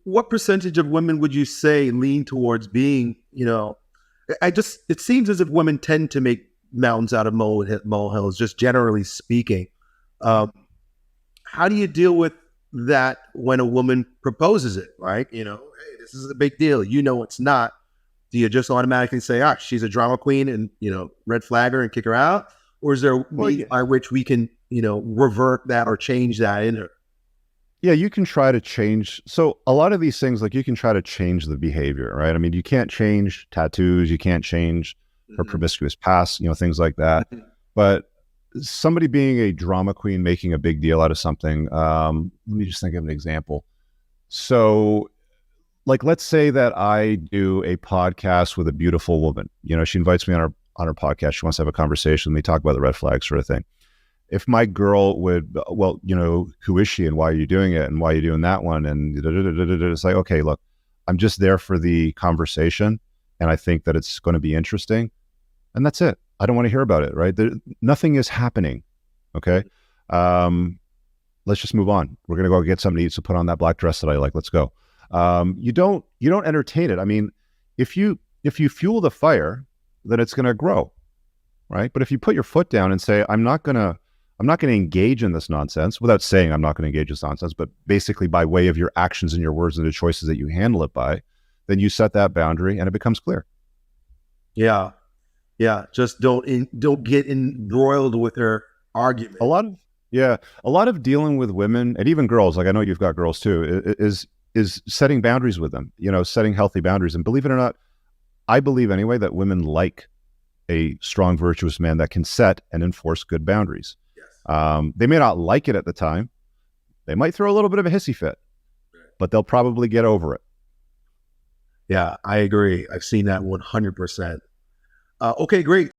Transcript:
what percentage of women would you say lean towards being, it seems as if women tend to make mountains out of molehills, just generally speaking. Um, how do you deal with that when a woman proposes it, right? Hey, this is a big deal. It's not. Do you just automatically say, she's a drama queen and, red flag her and kick her out? Or is there Well, means by which we can, revert that or change that in her? yeah, you can try to change. So a lot of these things, like you can try to change the behavior, right? I mean, you can't change tattoos, you can't change her Mhm. promiscuous past, things like that. But somebody being a drama queen, making a big deal out of something. Let me just think of an example. So, like, let's say that I do a podcast with a beautiful woman. She invites me on her podcast. She wants to have a conversation. We talk about the red flags sort of thing. If my girl would, well, who is she and why are you doing it and why are you doing that one? And it's like, okay, look, I'm just there for the conversation and I think that it's going to be interesting. And that's it. I don't want to hear about it, right? Nothing is happening. Okay. Um, let's just move on. We're going to go get something to eat. So put on that black dress that I like. Let's go. You don't entertain it. I mean, if you fuel the fire, then it's going to grow. Right. But if you put your foot down and say, I'm not going to engage in this nonsense, without saying I'm not going to engage in this nonsense, but basically by way of your actions and your words and the choices that you handle it by, then you set that boundary and it becomes clear. Yeah. Yeah. Just don't get embroiled with her argument. A lot of dealing with women and even girls, like I know you've got girls too, is setting boundaries with them, setting healthy boundaries. And believe it or not, I believe anyway that women like a strong, virtuous man that can set and enforce good boundaries. Yes. They may not like it at the time. They might throw a little bit of a hissy fit, but they'll probably get over it. Yeah, I agree. I've seen that 100%. Okay, great.